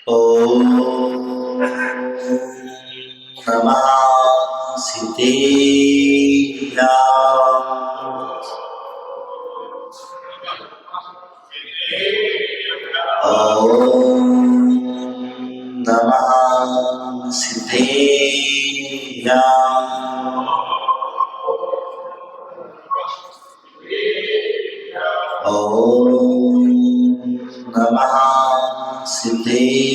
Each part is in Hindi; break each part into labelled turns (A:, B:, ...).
A: ॐ नमः सिद्धेभ्याम्। ॐ नमः सिद्धेभ्याम्। ॐ नमः सिद्धेभ्याम्।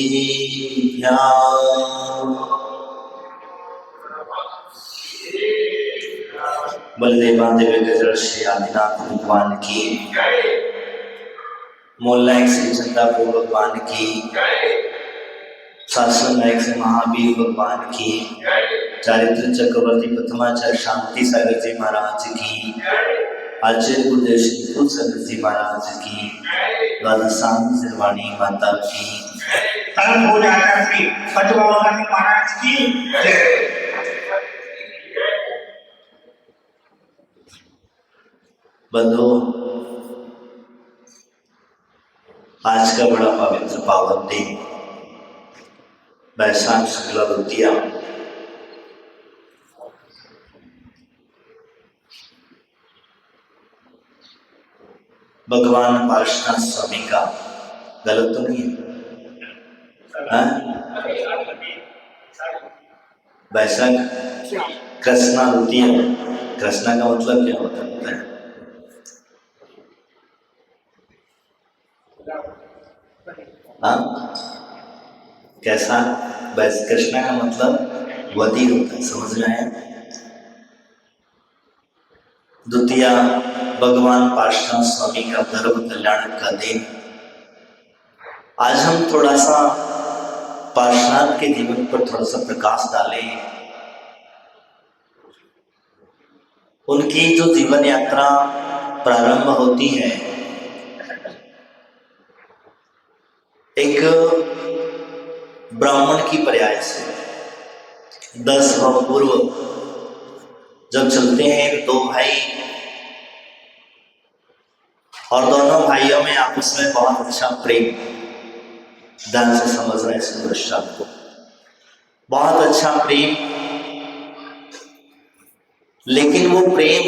A: बलदेव महादेव गजल श्री आदिनाथ भगवान की, मोल्ला एक श्री चंदापुर भगवान की, शासन नायक से महावीर भगवान की, चारित्र चक्रवर्ती प्रथमाचार्य शांति सागर जी महाराज की, आचार्य गुरुदेव श्री कुल सागर जी महाराज की, राजस्थान शेरवाणी माता की,
B: परम पूज्य आचार्य श्री पद्मावती महाराज की जय।
A: बंधु, आज का बड़ा पवित्र पावन दिन वैशाख शुक्ला द्वितीया, भगवान पार्श्वनाथ स्वामी का, गलत तो नहीं है? वैशाख कृष्णा द्वितीया, कृष्णा का मतलब क्या होता है? हाँ, कैसा? बस कृष्णा का मतलब वधी होता है, समझ में आया? द्वितीया भगवान पार्श्वनाथ स्वामी का धर्म कल्याण का दिन। आज हम थोड़ा सा पार्श्वनाथ के जीवन पर थोड़ा सा प्रकाश डालें। उनकी जो जीवन यात्रा प्रारंभ होती है एक ब्राह्मण की पर्याय से। 10 वर्ष पूर्व जब चलते हैं दो भाई, और दोनों भाइयों में आपस में बहुत अच्छा प्रेम, ध्यान से समझ रहे हैं इस दृश्य को, बहुत अच्छा प्रेम, लेकिन वो प्रेम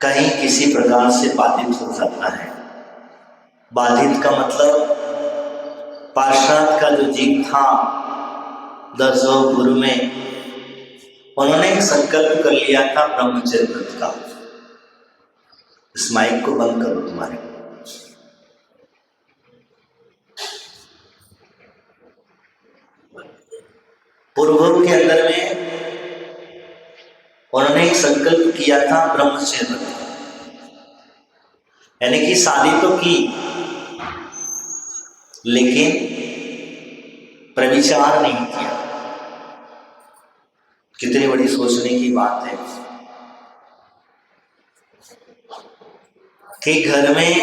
A: कहीं किसी प्रकार से बाधित हो जाता है। बाधित का मतलब पार्श्वनाथ का जो जीव था 10 गुरु में, उन्होंने एक संकल्प कर लिया था ब्रह्मचर्य व्रत का। इस माइक को बंद करो तुम्हारे। पूर्व के अंदर में उन्होंने एक संकल्प किया था ब्रह्मचर्य व्रत का, यानी कि शादी तो की लेकिन प्रविचार नहीं किया। कितनी बड़ी सोचने की बात है कि घर में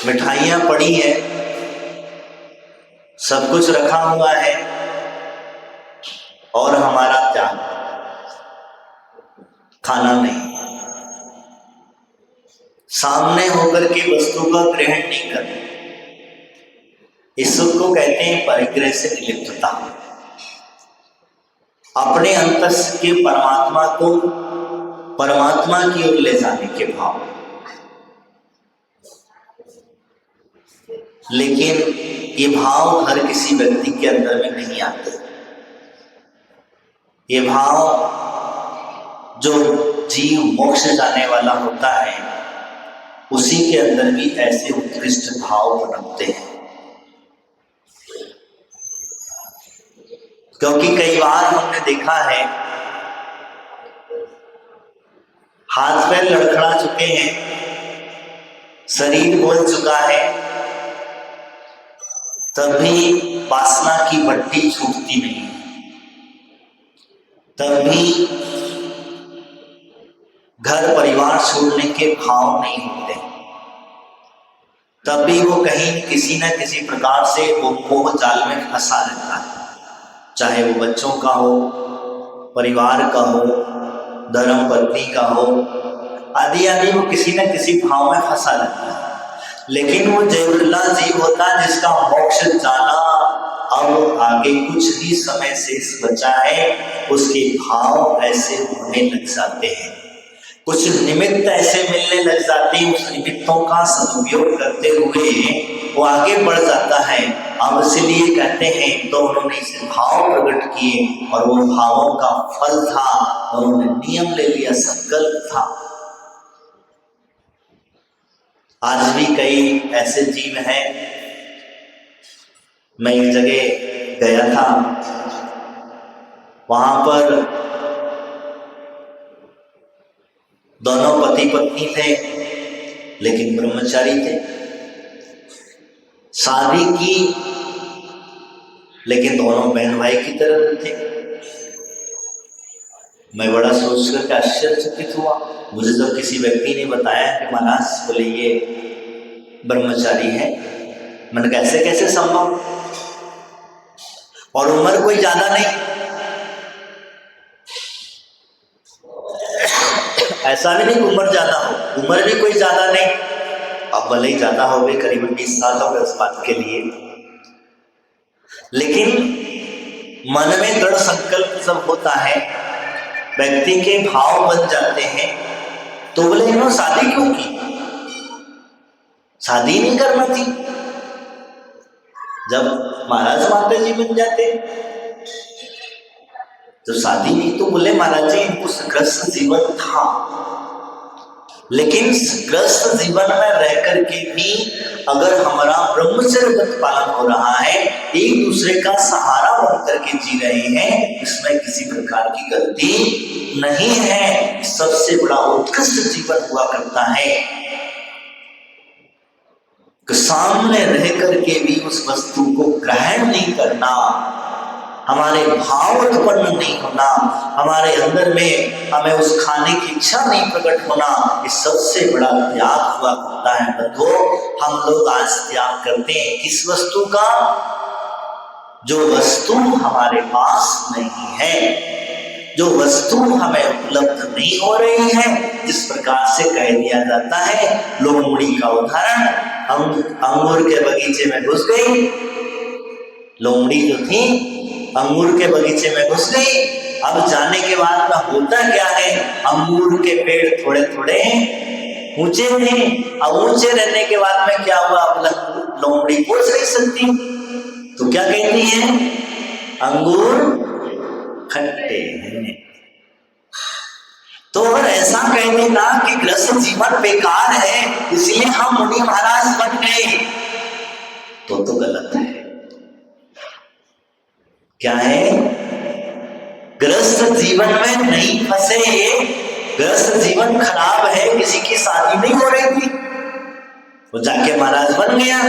A: मिठाइयां पड़ी है, सब कुछ रखा हुआ है, और हमारा त्याग, खाना नहीं, सामने होकर के वस्तु का ग्रहण नहीं करना। इस सुख को कहते हैं परिग्रह से निलिप्तता। अपने अंतस के परमात्मा को परमात्मा की ओर ले जाने के भाव। लेकिन ये भाव हर किसी व्यक्ति के अंदर में नहीं आते। ये भाव जो जीव मोक्ष जाने वाला होता है उसी के अंदर भी ऐसे उत्कृष्ट भाव पनपते हैं। क्योंकि कई बार हमने देखा है हाथ पैर लड़खड़ा चुके हैं, शरीर बोल चुका है, तभी वासना की भट्टी छूटती नहीं, तभी घर परिवार छोड़ने के भाव नहीं होते, तभी वो कहीं किसी न किसी प्रकार से वो मोह जाल में फंसा रहता है। चाहे वो बच्चों का हो, परिवार का हो, धर्म पत्नी का हो, आदि आदि, वो किसी न किसी भाव में फंसा रहता है। लेकिन वो जय बिरला जीव होता है जिसका मोक्ष जाना अब आगे कुछ ही समय शेष बचा है, उसके भाव ऐसे होने लग जाते हैं, कुछ निमित्त ऐसे मिलने लग जाते हैं, उस निमित्तों का सदुपयोग करते हुए वो आगे बढ़ जाता है। अब इसलिए कहते हैं तो उन्होंने इसे भाव प्रकट किए और वो भावों का फल था और उन्होंने नियम ले लिया, संकल्प था। आज भी कई ऐसे जीव हैं। मैं एक जगह गया था, वहां पर दोनों पति पत्नी थे लेकिन ब्रह्मचारी थे, शादी की लेकिन दोनों बहन भाई की तरह थे। मैं बड़ा सोच करके आश्चर्यचकित हुआ। मुझे जब किसी व्यक्ति ने बताया कि महाराज बोले ये ब्रह्मचारी है, मैंने कैसे कैसे संभव, और उम्र कोई ज्यादा नहीं, ऐसा भी नहीं उम्र ज्यादा हो, उम्र भी कोई ज्यादा नहीं, अब भले ही ज्यादा हो गई, करीबन 20 साल हो गए उस बात के लिए, लेकिन मन में दृढ़ संकल्प जब होता है, व्यक्ति के भाव बन जाते हैं, तो बोले इन्होंने शादी क्यों की, शादी नहीं करना थी। जब महाराज माता जी बन जाते तो शादी नहीं, तो बोले महाराज जी इनको ग्रस्त जीवन था, लेकिन ग्रस्त जीवन में रह करके भी अगर हमारा ब्रह्मचर्य व्रत पालन हो रहा है, एक दूसरे का सहारा बन करके जी रहे हैं, इसमें किसी प्रकार की गलती नहीं है, सबसे बड़ा उत्कृष्ट जीवन हुआ करता है। तो सामने रह करके भी उस वस्तु को ग्रहण नहीं करना, हमारे भाव उत्पन्न नहीं होना, हमारे अंदर में हमें उस खाने की इच्छा नहीं प्रकट होना, ये सबसे बड़ा त्याग हुआ करता है। बंधुओं, हम लोग आज त्याग करते हैं किस वस्तु का, जो वस्तु हमारे पास नहीं है, जो वस्तु हमें उपलब्ध नहीं हो रही है। जिस प्रकार से कह दिया जाता है, लोमड़ी का उदाहरण, अंगूर के बगीचे में घुस गई, लोमड़ी जो थी अंगूर के बगीचे में घुस गई। अब जाने के बाद में होता क्या है, अंगूर के पेड़ थोड़े थोड़े ऊंचे थे, अब ऊंचे रहने के बाद में क्या हुआ, अब लोमड़ी पहुंच नहीं सकती, तो क्या कहती है, अंगूर खट्टे हैं। तो अगर ऐसा कह देना कि ग्रस्त जीवन बेकार है इसलिए हम मुनि महाराज बन गए, तो गलत है। क्या है, ग्रस्त जीवन में नहीं फंसे, ग्रस्त जीवन खराब है, किसी की शादी नहीं हो रही थी, वो जाके महाराज बन गया,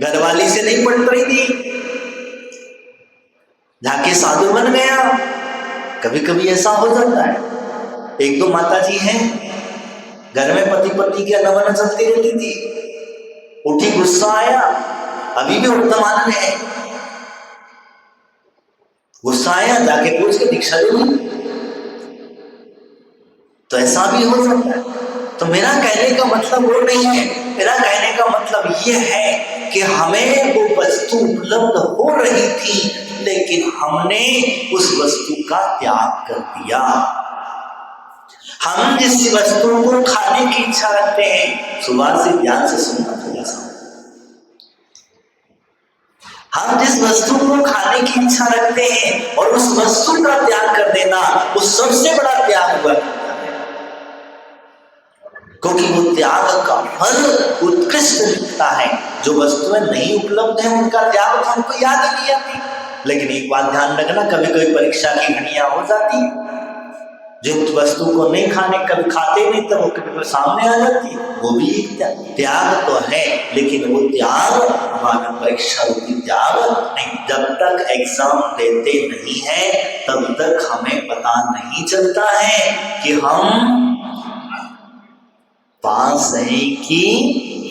A: घरवाली से नहीं पट रही थी, जाके साधु बन गया। कभी कभी ऐसा हो जाता है। एक दो माता जी हैं, घर में पति पत्नी की अनबन चलती रहती थी, उठी गुस्सा आया, अभी भी वर्तमान है, गुस्सा आया, जाके पूछ के दीक्षा ले ली, तो ऐसा भी हो सकता है। तो मेरा कहने का मतलब वो नहीं है, मेरा कहने का मतलब ये है कि हमें वो वस्तु उपलब्ध हो रही थी, लेकिन हमने उस वस्तु का त्याग कर दिया। हम जिस वस्तु को खाने की इच्छा रखते हैं, सुबह से ध्यान से सुनना थोड़ा सा, हम जिस वस्तु को खाने की इच्छा रखते हैं और उस वस्तु का त्याग कर देना, वो सबसे बड़ा त्याग हुआ, क्योंकि वो त्याग का फल उत्कृष्ट दिखता है। जो वस्तुएं नहीं उपलब्ध है उनका त्याग तो हमको याद ही नहीं आती। लेकिन एक बात ध्यान रखना, कभी कभी परीक्षा की घड़ियां हो जाती, जिस वस्तु को नहीं खाने, कभी खाते नहीं तो वो कभी सामने आ जाती, वो भी एक त्याग तो है, लेकिन वो त्याग हमारा परीक्षा रूपी त्याग नहीं। जब तक एग्जाम देते नहीं है तब तक हमें पता नहीं चलता है कि हम पास है कि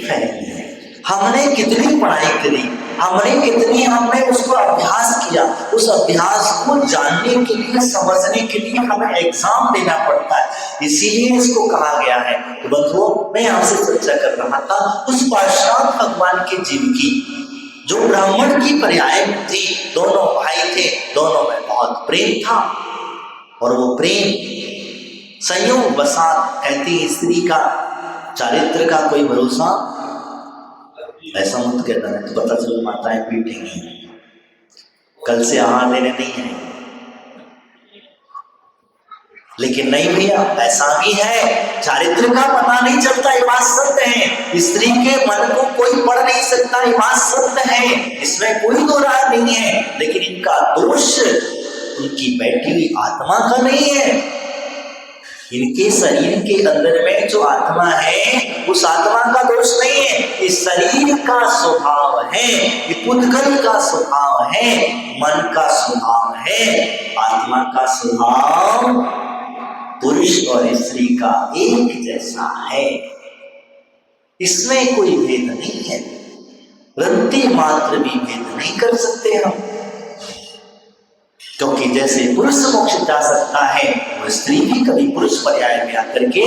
A: फेल है। हमने कितनी पढ़ाई करी, हमने उसको अभ्यास किया। उस अभ्यास को जानने के लिए, समझने के लिए हमें एग्जाम देना पड़ता है। इसीलिए इसको कहा गया है। तो बंधुओं, मैं आपसे चर्चा कर रहा था उस पार्श्व भगवान के जीव की, जो ब्राह्मण की पर्याय थी। दोनों भाई थे, दोनों में बहुत प्रेम था, और वो प्रेम संयोग वसात, कहती स्त्री का चारित्र का कोई भरोसा, ऐसा मत कहना है तो पता चलो माताएं पीटेंगी, कल से आहार देने नहीं है। लेकिन नहीं भैया, ऐसा भी है, चारित्र का पता नहीं चलता, ये बात सत्य है। स्त्री के मन को कोई पढ़ नहीं सकता, ये बात सत्य है, इसमें कोई दो राय नहीं है। लेकिन इनका दोष उनकी बैठी हुई आत्मा का नहीं है। इनके शरीर के अंदर में जो आत्मा है, उस आत्मा का दोष नहीं है, इस शरीर का स्वभाव है, ये पुद्गल का स्वभाव है, मन का स्वभाव है। आत्मा का स्वभाव पुरुष और स्त्री का एक जैसा है, इसमें कोई भेद नहीं है। रत्ती मात्र भी भेद नहीं कर सकते हम, क्योंकि जैसे पुरुष मोक्ष जा सकता है, वो स्त्री भी कभी पुरुष पर्याय में आकर के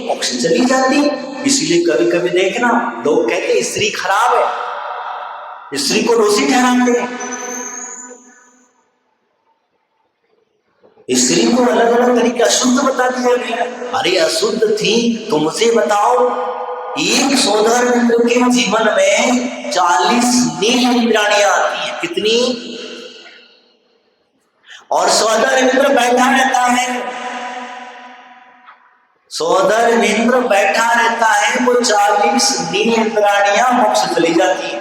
A: मोक्ष चली जाती। इसीलिए कभी कभी देखना, लोग कहते स्त्री खराब है, स्त्री को दोषी ठहराते हैं। स्त्री को अलग अलग तरीके अशुद्ध बता दिया गया। अरे अशुद्ध थी तो मुझे बताओ, एक सौधर्मिंद्र के जीवन में 40 नील इंद्राणियां आती है। कितनी? और सौधर्मिंद्र बैठा रहता है, सौधर्मिंद्र बैठा रहता है, वो 40 नील इंद्राणियां मोक्ष चली जाती है।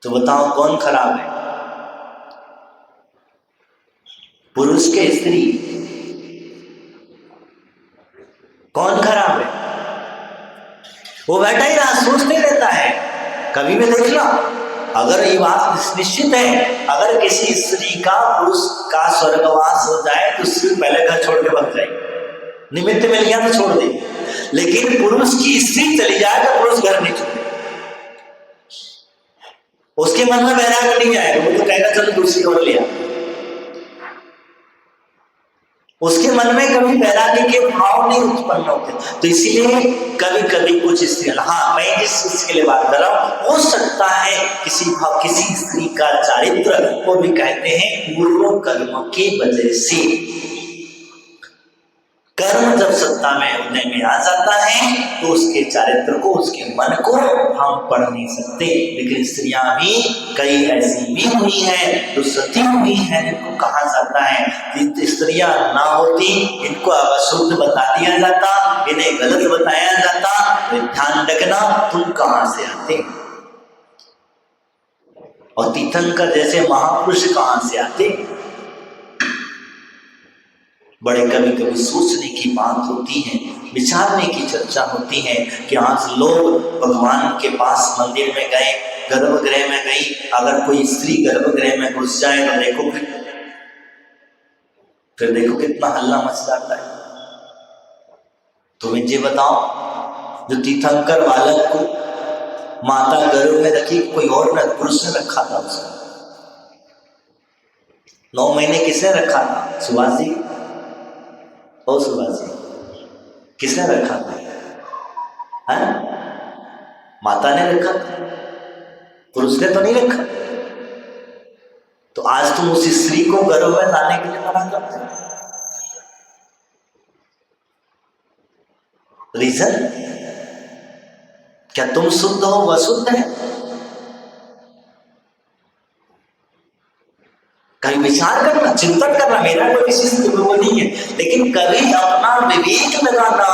A: तो बताओ कौन खराब है, पुरुष के स्त्री? कौन खराब है? वो बैठा ही रहा, सोचते रहता है। कभी भी देख लो, अगर ये बात निश्चित है, अगर किसी स्त्री का पुरुष का स्वर्गवास हो जाए तो स्त्री पहले घर छोड़ के भाग जाएगी, निमित्त मिल गया तो छोड़ देगी। लेकिन पुरुष की स्त्री चली जाए तो पुरुष घर नहीं छोड़े, उसके मन में वैराग्य नहीं आएगा, वो तो कहेगा चलो दूसरी ओर लिया। उसके मन में कभी वैराग्य के भाव नहीं उत्पन्न होते। तो इसीलिए कभी कभी कुछ स्त्री, हाँ मैं जिस चीज के लिए बात कर रहा हूं, हो सकता है किसी स्त्री का चारित्र, वो भी कहते हैं पूर्व कर्म की वजह से, कर्म जब सत्ता में होने में आ जाता है तो उसके चारित्र को, उसके मन को हम पढ़ नहीं सकते। लेकिन स्त्रियां भी कई ऐसी भी हुई हैं जो सती हुई हैं, जिनको कहा जाता है कि स्त्रियां ना होती, इनको अशुद्ध बता दिया जाता, इन्हें गलत बताया जाता, तो ध्यान रखना तुम कहां से आते, और तीर्थंकर जैसे महापुरुष कहां से आते। बड़े कभी कभी सोचने की बात होती है, विचारने की चर्चा होती है कि आज लोग भगवान के पास मंदिर में गए, गर्भगृह में गई, अगर कोई स्त्री गर्भगृह में घुस जाए तो देखो फिर देखो कितना हल्ला मच जाता है। तुम्हें ये बताओ, जो तीर्थंकर बालक को माता गर्भ में रखी, कोई और न पुरुष ने रखा था उसको, 9 महीने किसने रखा था? सुभाष जी, और सुभाष जी किसने रखा था? है? माता ने रखा था, पुरुष ने तो नहीं रखा। तो आज तुम उस स्त्री को गर्भ में लाने के लिए मना करते हो। रीजन क्या? तुम शुद्ध हो, वह शुद्ध है? कभी विचार करना, चिंतन करना, मेरा कोई विशेष वो नहीं है, लेकिन कभी अपना विवेक लगाना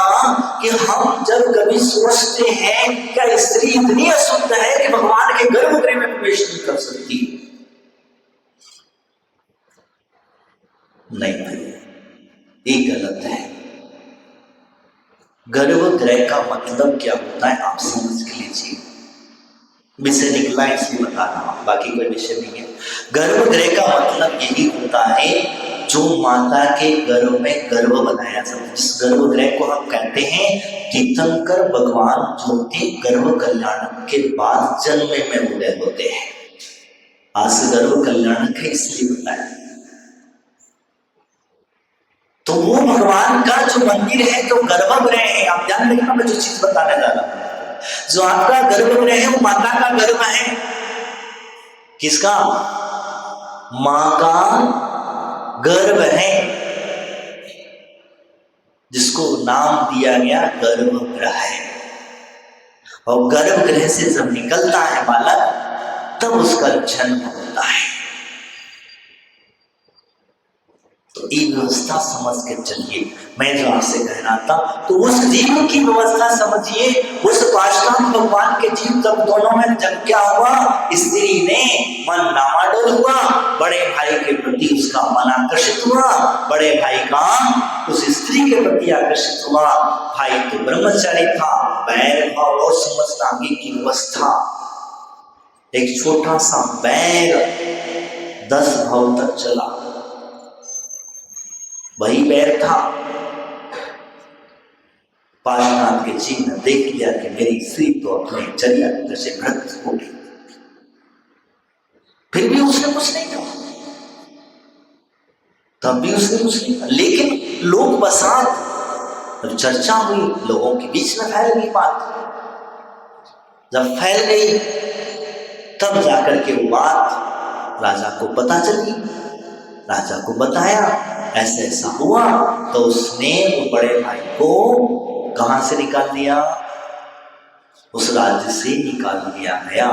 A: कि हम जब कभी सोचते हैं क्या स्त्री इतनी अशुद्ध है कि भगवान के गर्भगृह में प्रवेश नहीं कर सकती? नहीं, ये गलत है। गर्भगृह का मतलब क्या होता है आप समझ के लीजिए, विषय निकला इसलिए बता रहा हूं, बाकी कोई विषय नहीं है। गर्भगृह का मतलब यही होता है जो माता के गर्भ में गर्भ बनाया जाता है, जिस गर्भगृह को हम कहते हैं तीर्थंकर भगवान जो कि गर्भ कल्याणक के बाद जन्म में उदय होते हैं। आज गर्भ कल्याणक है इसलिए बताया। तो वो भगवान का जो मंदिर है, जो गर्भगृह है, आप ध्यान रखना मैं जो चीज बताने जा रहा हूं, जो आपका गर्भगृह है वो माता का गर्भ है। किसका? मां का गर्भ है, जिसको नाम दिया गया गर्भगृह है। और गर्भगृह से जब निकलता है बालक तब उसका जन्म होता है। तो ये व्यवस्था समझ के चलिए। मैं जो आपसे कह रहा था, तो उस जीव की व्यवस्था समझिए। उस पाषाण भगवान के जीव जब दोनों में जब क्या हुआ, स्त्री ने मन डामाडोल हुआ, बड़े भाई के प्रति उसका मन आकर्षित हुआ, बड़े भाई का उस स्त्री के प्रति आकर्षित हुआ। भाई तो ब्रह्मचारी था, बैर भाव और समझना आगे की व्यवस्था। एक छोटा सा बैर 10 भाव तक चला, वही बैर था। पार्श्वनाथ के जीव ने देख लिया कि मेरी स्त्री तो अपने चर्या से भ्रष्ट हो गई, फिर भी उसने कुछ नहीं कहा, तब भी उसने कुछ नहीं कहा। लेकिन लोग बसात जब चर्चा हुई, लोगों के बीच में फैल गई बात। जब फैल गई तब जाकर के वो बात राजा को पता चली। राजा को बताया ऐसा ऐसा हुआ, तो उसने वो बड़े भाई को कहां से निकाल दिया? उस राज्य से निकाल दिया गया।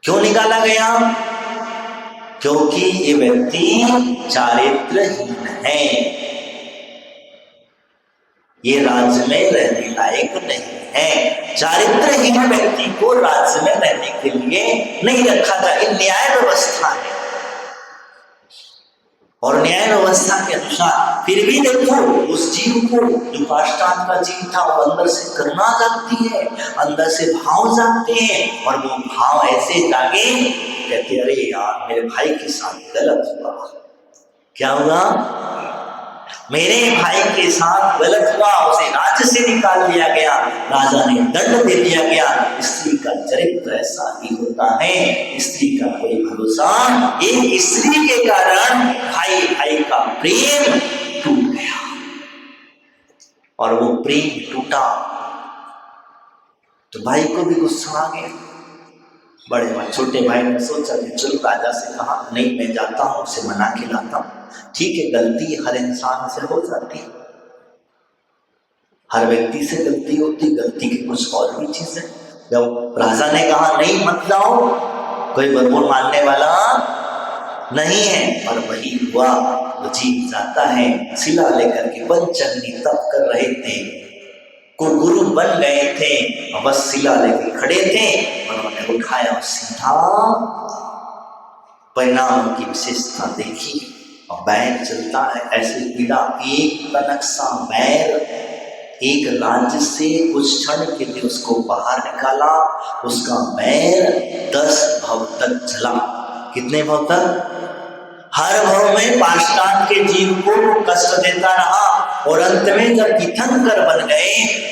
A: क्यों निकाला गया? क्योंकि ये व्यक्ति चारित्रहीन है, ये राज्य में रहने लायक नहीं है। चारित्रहीन व्यक्ति को राज्य में रहने के लिए नहीं रखा था। ये न्याय व्यवस्था है, और न्याय व्यवस्था के अनुसार फिर भी देखो उस जीव को, जो पाषाण का जीव था, वो अंदर से करुणा जागती है, अंदर से भाव जागते हैं, और वो भाव ऐसे जागे कहते अरे यार मेरे भाई के साथ गलत हुआ। क्या हुआ? मेरे भाई के साथ गलत हुआ, उसे राज्य से निकाल दिया गया, राजा ने दंड दे दिया गया। स्त्री का चरित्र ऐसा ही होता है, स्त्री का कोई भरोसा। एक स्त्री के कारण भाई भाई का प्रेम टूट गया, और वो प्रेम टूटा तो भाई को भी गुस्सा आ गया। बड़े भाई छोटे भाई ने सोचा कि चलो राजा से कहा, नहीं मैं जाता हूं, उसे मना के लाता हूं। ठीक है, गलती हर इंसान से हो जाती है, हर व्यक्ति से गलती होती, गलती की कुछ और भी चीज है। जब राजा ने कहा नहीं मत जाओ, कोई बरबोल मानने वाला नहीं है, और वही हुआ। वो जीव जाता है, शिला लेकर के पंचअग्नि तप कर रहे थे, को गुरु बन गए थे, बस शिला लेकर खड़े थे, उन्होंने उठाया सीधा परिणाम की विशेषता देखी, और बैर चलता है ऐसे पीड़ा। एक तनक सा बैर एक राज्य से कुछ क्षण के लिए उसको बाहर निकाला, उसका बैर 10 भव तक चला। कितने भव तक? हर भव में पाषाण के जीव को कष्ट देता रहा, और अंत में जब तीर्थंकर बन गए,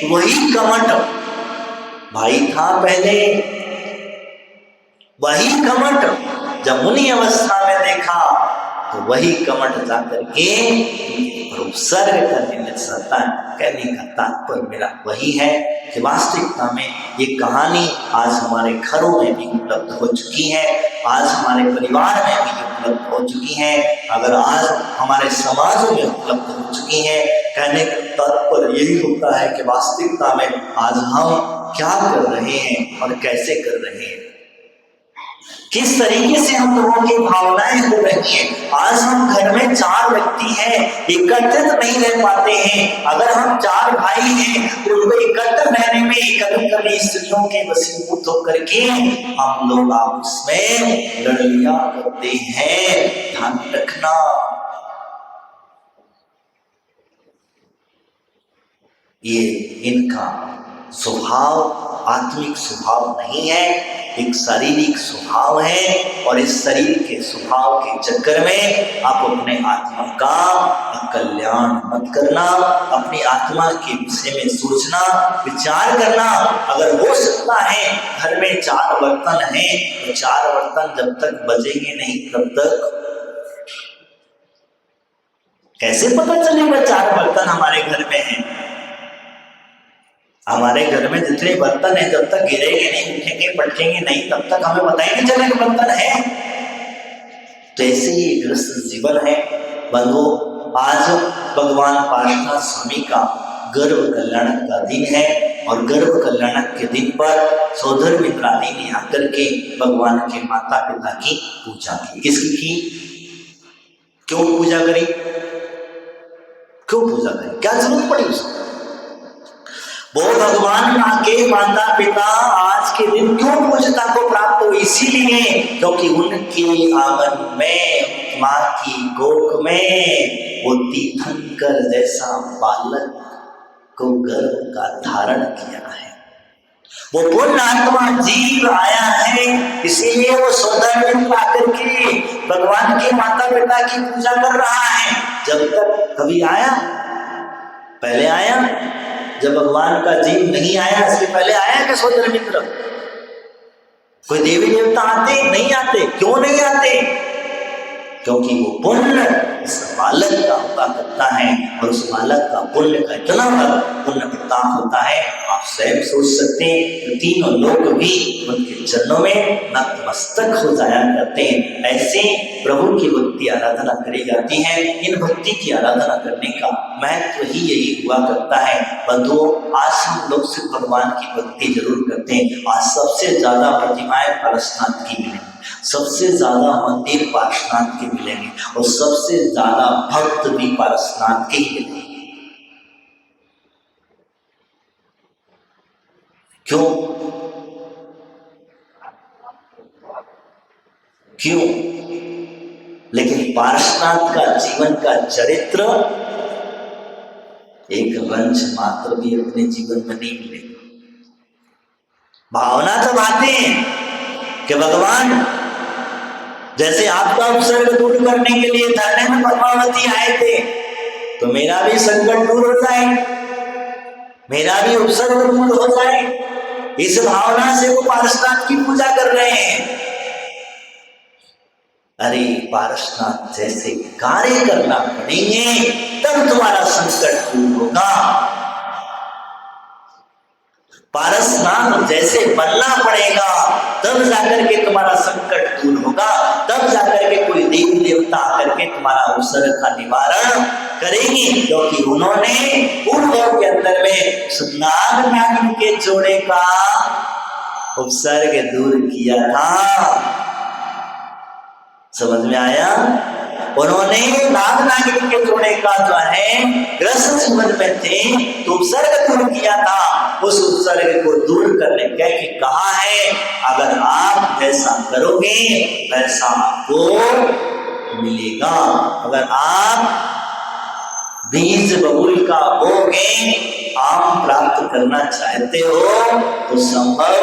A: वही कमठ भाई था पहले, वही कमठ जब मुनि अवस्था में देखा, तो वही कमठ जाकर के सर्ग करने लग सकता है। कहने का तात्पर्य मेरा वही है कि वास्तविकता में ये कहानी आज हमारे घरों में भी उपलब्ध हो चुकी है, आज हमारे परिवार में भी उपलब्ध हो चुकी है, अगर आज हमारे समाजों में उपलब्ध हो चुकी है। कहने का तात्पर्य यही होता है कि वास्तविकता में आज हम क्या कर रहे हैं और कैसे कर रहे हैं, किस तरीके से हम लोगों की भावनाएं हो रही हैं। आज हम घर में 4 व्यक्ति हैं, एकत्रित नहीं रह पाते हैं। अगर हम 4 भाई हैं तो उनको एकत्र रहने में कभी-कभी स्त्रियों के वशीभूत होकर के हम लोग आपस में लड़ाइयां करते हैं। ध्यान रखना, ये इनका स्वभाव आत्मिक स्वभाव नहीं है। एक शारीरिक स्वभाव है और इस शरीर के स्वभाव के चक्कर में आप अपने आत्मा का कल्याण मत करना, अपनी आत्मा के विषय में सोचना, विचार करना। अगर हो सकता है घर में 4 बर्तन हैं तो 4 बर्तन जब तक बजेंगे नहीं तब तक कैसे पता चलेगा 4 बर्तन हमारे घर में हैं? हमारे घर में जितने बर्तन हैं जब तक गिरेंगे नहीं, उठेंगे पटकेंगे नहीं, तब तक हमें पता ही नहीं चलेगा बर्तन है। तो ऐसे ही गृहस्थ जीवन है बंधु। आज भगवान पार्श्वनाथ स्वामी का गर्भ कल्याणक का दिन है और गर्भ कल्याणक के दिन पर सौधर मित्रादि ने आकर के भगवान के माता पिता की पूजा की। किसकी की? क्यों पूजा करी? क्यों पूजा करी? क्या जरूरत पड़ी उसको? वो भगवान के माता पिता आज के दिन क्यों पूजता को प्राप्त हो? इसीलिए क्योंकि उनके आंगन में माँ की कोख में वो तीर्थंकर जैसा बालक को गर्भ का धारण किया है। वो पुण्य आत्मा जीव आया है, इसीलिए वो सौंदर्य में आकर के भगवान के माता पिता की पूजा कर रहा है। जब तक कभी आया, पहले आया जब भगवान का जीव नहीं आया, इसके पहले आया क्या सौंदर्य मित्र? कोई देवी देवता आते नहीं आते? क्यों नहीं आते? क्योंकि वो पुण्य इस बालक का हुआ करता है और उस बालक का पुण्य का इतना पुण्य प्रताप होता है, आप स्वयं सोच सकते हैं। तीनों लोग भी उनके चरणों में नतमस्तक हो जाया करते हैं। ऐसे प्रभु की भक्ति आराधना करी जाती है। इन भक्ति की आराधना करने का महत्व ही यही हुआ करता है बंधुओं। आज हम लोग सिर्फ भगवान की भक्ति जरूर करते हैं। आज सबसे ज्यादा प्रतिमाएं पारसनाथ की मिलेंगी, सबसे ज्यादा मंदिर पारसनाथ के मिलेंगे और सबसे ज्यादा भक्त भी पारसनाथ के ही मिलेंगे। क्यों? क्यों? लेकिन पारसनाथ का जीवन का चरित्र एक रंच मात्र भी अपने जीवन में नहीं मिलेगा। भावना तो आते हैं कि भगवान जैसे आपका उपसर्ग दूर करने के लिए धरने में पद्मावती आए थे, तो मेरा भी संकट दूर हो जाए, मेरा भी उपसर्ग दूर हो जाए। इस भावना से वो पारसनाथ की पूजा कर रहे हैं। अरे पारसनाथ जैसे कार्य करना पड़ेंगे तब तुम्हारा संकट दूर होगा। पारसनाथ जैसे बनना पड़ेगा तब जाकर के तुम्हारा संकट दूर होगा, तब जाकर के कोई देवी देवता आकर के तुम्हारा उपसर्ग का निवारण करेंगे। क्योंकि उन्होंने पूर्व के अंदर में नाग नागिन के जोड़े का उपसर्ग दूर किया था। समझ में आया? उन्होंने नाग नागिन के जोड़े का जो है ग्रस्त जीवन में थे तो उपसर्ग दूर किया था। उस उपसर्ग को दूर करने के कहा है, अगर आप जैसा करोगे वैसा आपको मिलेगा। अगर आप बीज बबूल का बोगे, आम प्राप्त करना चाहते हो तो संभव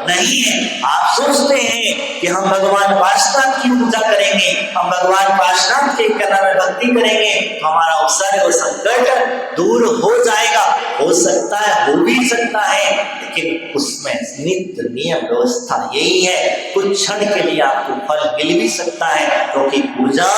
A: नहीं है। आप सोचते हैं कि हम भगवान पार्श्वनाथ की पूजा करेंगे, हम भगवान पार्श्वनाथ के कला में भक्ति करेंगे तो हमारा उपसर्ग और संकट दूर हो जाएगा। हो सकता है, हो भी सकता है, लेकिन उसमें नित्य नियम व्यवस्था यही है। कुछ क्षण के लिए आपको फल मिल भी सकता है, क्योंकि पूजा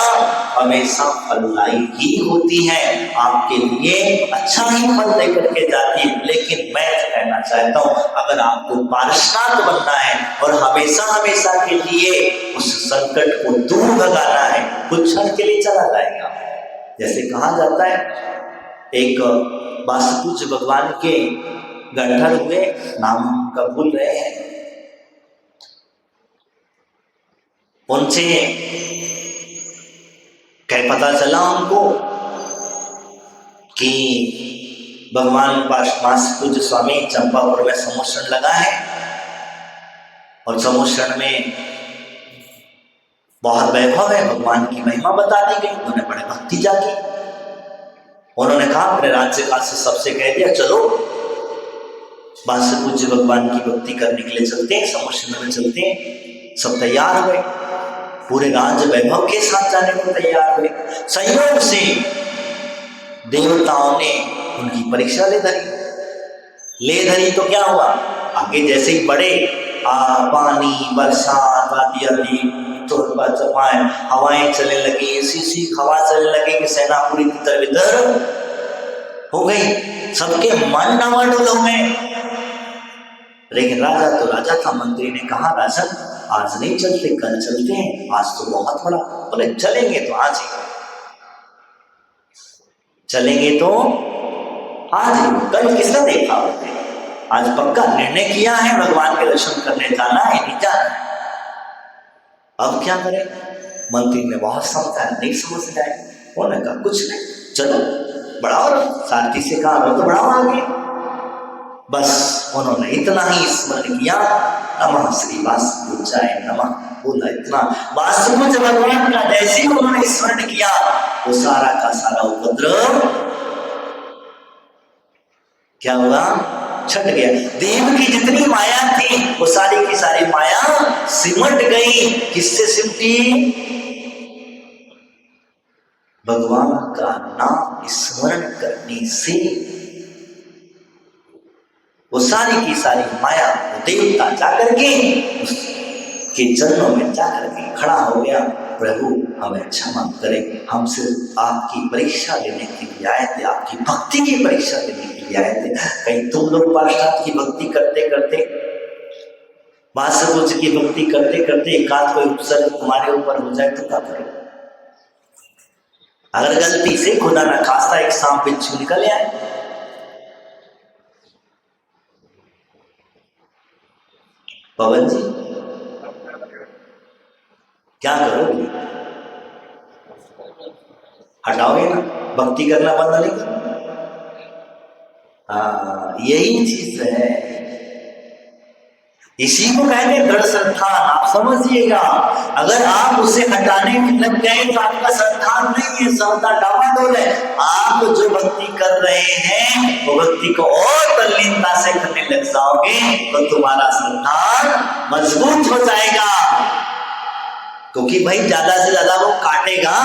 A: हमेशा फलदायी ही होती है, आपके लिए अच्छा ही फल देकर के जाती है। लेकिन मैं कहना चाहता हूँ, अगर आपको पारसनाथ बनना है और हमेशा हमेशा के लिए उस संकट को दूर भगाना है, कुछ क्षण के लिए चला जाएगा। जैसे कहा जाता है, एक वासुपूज्य भगवान के गंधर हुए, नाम का भूल रहे हैं, उनसे क्या पता चला उनको कि भगवान वासुपूज्य स्वामी चंपापुर में समोषण लगा है और समोषण में बहुत वैभव है, भगवान की महिमा बता दी गई। उन्होंने बड़े भक्ति जागी। उन्होंने कहा अपने राज्य काल से सबसे कह दिया, चलो बांसे पूज्य भगवान की भक्ति करने के लिए चलते हैं, समुद्र में चलते हैं। सब तैयार हुए, पूरे राज्य वैभव के साथ जाने को तैयार हुए। संयोग से देवताओं ने उनकी परीक्षा ले धरी तो क्या हुआ, आगे जैसे ही बढ़े पानी बरसात आदि आदि तो हवाएं चलने लगी, ऐसी हवा चलने लगी कि सेना पूरी तरह इधर हो गई, सबके मन डामाडोल हो गए। लेकिन राजा तो राजा था, मंत्री ने कहा राजन आज नहीं चलते, कल चलते हैं, आज तो बहुत बड़ा। बोले चलेंगे तो आज ही, चलेंगे तो आज ही, कल किसने देखा होते। आज पक्का निर्णय किया है, भगवान के दर्शन करने जाना है, नहीं जाना है। अब क्या करें? मंत्री ने बहुत समझाया, नहीं समझ जाए। उन्होंने कहा कुछ नहीं, चलो बढ़ाओ, सारथी से कहा तो बढ़ाओ आगे। बस उन्होंने इतना ही स्मरण किया, नमः श्री वासुदेवाय नमः, बोला इतना। वासुदेव भगवान का जैसे ही उन्होंने स्मरण किया, वो सारा का सारा उपद्रव क्या हुआ, छट गया। देव की जितनी माया थी वो सारी की सारी माया सिमट गई। किससे सिमटी? भगवान का नाम स्मरण करने से। वो सारी की सारी माया, वो देवता जाकर के उसके चरणों में जाकर के खड़ा हो गया, प्रभु हमें क्षमा करें, हम सिर्फ आपकी परीक्षा लेने के लिए आए थे, आपकी भक्ति की परीक्षा लेने के लिए आए थे। कहीं तुम लोग पार्षद की भक्ति करते करते, वासुदेव की भक्ति करते करते एकाध कोई उपसर्ग तुम्हारे ऊपर हो जाए तो क्या करो? अगर गलती से खुदा ना खास्ता एक सांप बिच्छू निकल आए, पवन जी क्या करोगे? हटाओगे ना? भक्ति करना बंद नहीं करोगे? हाँ, यही चीज है, इसी को कहते हैं दृढ़ श्रद्धा। आप समझिएगा, अगर आप उसे हटाने में लग गए तो आपका श्रद्धा नहीं है, श्रद्धा डामाडोल है। आप जो भक्ति कर रहे हैं वो भक्ति को और तल्लीनता से करने लग जाओगे तो तुम्हारा श्रद्धा मजबूत हो जाएगा। क्योंकि भाई ज्यादा से ज्यादा वो काटेगा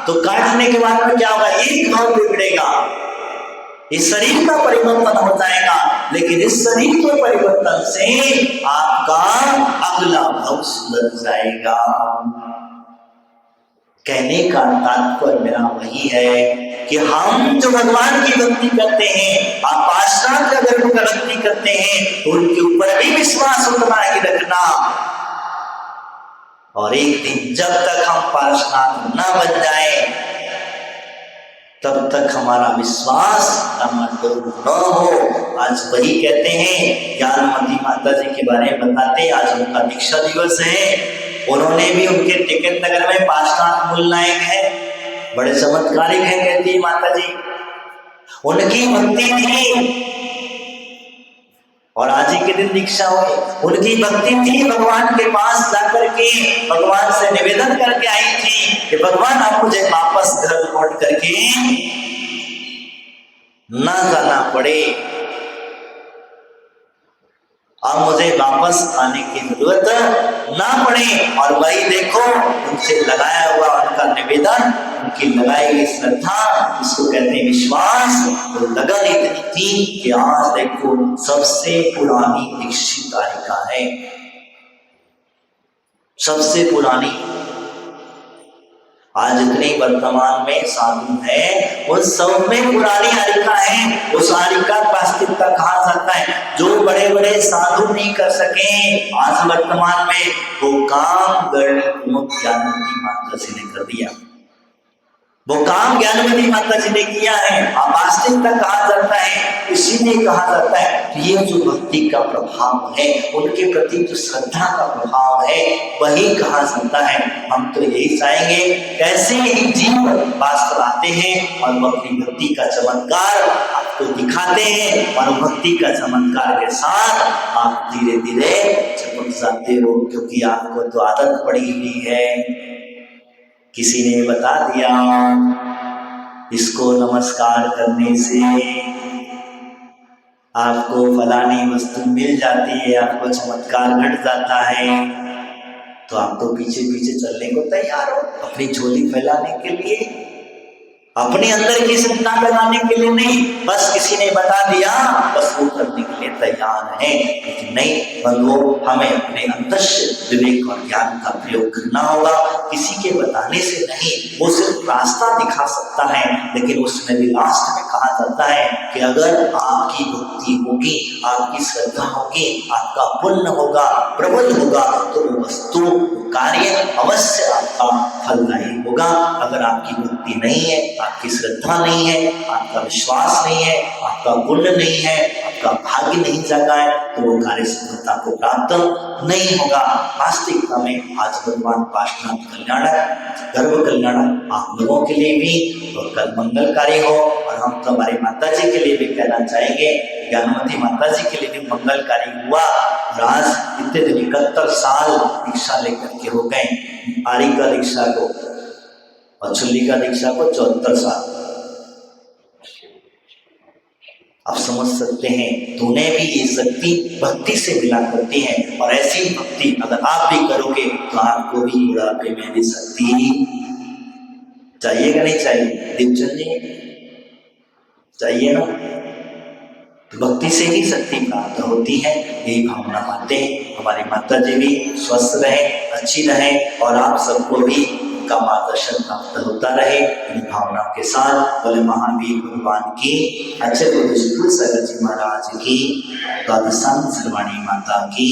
A: तो काटने के बाद में क्या होगा, एक भाव बिगड़ेगा, इस शरीर का परिवर्तन हो जाएगा। लेकिन इस शरीर के परिवर्तन से आपका अगला भाव सुधर जाएगा। कहने का तात्पर्य मेरा वही है कि हम जो भगवान की भक्ति करते हैं, आप पार्षद का अगर उनका भक्ति करते हैं तो उनके ऊपर भी विश्वास उतना ही रखना। और एक दिन जब तक हम पार्षद न बन जाए तब तक हमारा विश्वास डामाडोल न हो। आज वही कहते हैं, ज्ञानमती माता जी के बारे में बताते हैं, आज उनका दीक्षा दिवस है। उन्होंने भी उनके टिकट नगर में पार्षद मूल नायक है, बड़े चमत्कारिक है, कहती है माता जी। उनकी भक्ति थी और आज ही के दिन दीक्षा हुई। उनकी भक्ति थी, भगवान के पास जाकर के भगवान से निवेदन करके आई थी कि भगवान आप मुझे वापस घर लौट करके ना जाना पड़े, अब मुझे वापस आने की जरूरत ना पड़े। और वही देखो उनसे लगाया हुआ उनका निवेदन, उनकी लगाई गई श्रद्धा, इसको कहते हैं विश्वास। तो लगन इतनी थी कि आज देखो सबसे पुरानी दीक्षित तारिका है, सबसे पुरानी। आज जितने वर्तमान में साधु है उन सब में पुरानी हारिका है। उस हारिका वास्तविकता कहा जाता है जो बड़े बड़े साधु नहीं कर सके आज वर्तमान में, वो काम ज्ञानमती माता जी ने कर दिया, वो काम ज्ञानमती माता जी ने किया है। वास्तविकता कहा जाता है, इसीलिए कहा जाता है कि ये जो भक्ति का प्रभाव है, उनके प्रति जो श्रद्धा का प्रभाव है, वही कहा जाता है। हम तो यही चाहेंगे कैसे ही जीव वास्तव आते हैं और वो अपनी भक्ति का चमत्कार आपको दिखाते हैं, और भक्ति का चमत्कार के साथ आप धीरे धीरे चिपक जाते हो, क्योंकि आपको तो आदत पड़ी हुई है। किसी ने बता दिया इसको नमस्कार करने से आपको फलानी वस्तु मिल जाती है, आपको चमत्कार घट जाता है, तो आप तो पीछे पीछे चलने को तैयार हो, अपनी झोली फैलाने के लिए, अपने अंदर की सत्ता लगाने के लिए नहीं। बस किसी ने बता दिया बस वो करने के लिए तैयार है, लेकिन नहीं बंधुओं, हमें अपने अंतर्श विवेक और ज्ञान का प्रयोग करना होगा। किसी के बताने से नहीं, वो सिर्फ रास्ता दिखा सकता है, लेकिन उसमें भी लास्ट में कहा जाता है कि अगर आपकी भक्ति होगी, आपकी श्रद्धा होगी, आपका पुण्य होगा, प्रबल होगा, तो वो वस्तु कार्य अवश्य आपका फलदायी होगा। अगर आपकी भक्ति नहीं है, आपकी श्रद्धा नहीं है, आपका विश्वास नहीं है, आपका पुण्य नहीं है, आपका भाग्य नहीं जागा है, तो वो कार्य सफलता को प्राप्त नहीं होगा। वास्तविकता में आज भगवान पार्श्वनाथ कल्याणक, गर्भ कल्याणक आप लोगों के लिए भी और कल मंगलकारी हो। और हम तो हमारी माता जी के लिए भी कहना चाहेंगे, ज्ञानवती माता जी के लिए भी मंगलकारी हुआ। और आज इतने दिन 71 साल दीक्षा लेकर के हो गए, आरी का दीक्षा को और चुल्ली का दीक्षा को 74 साल। आप समझ सकते हैं, तूने भी ये शक्ति भक्ति से मिला करती है, और ऐसी भक्ति अगर आप भी करोगे तो आपको भी बुढ़ापे में भी शक्ति चाहिएगा, नहीं चाहिए? दीपचंद जी चाहिए ना? तो भक्ति से ही शक्ति प्राप्त होती है, यही भावना मानते हैं। हमारी माता जी भी स्वस्थ रहे, अच्छी रहे, और आप सबको भी का मार्गदर्शन प्राप्त होता रहे। इन भावनाओं के साथ बोले महावीर भगवान की, अच्छे बुद्ध सागर जी महाराज की, द्वादशांग सर्वाणी माता की।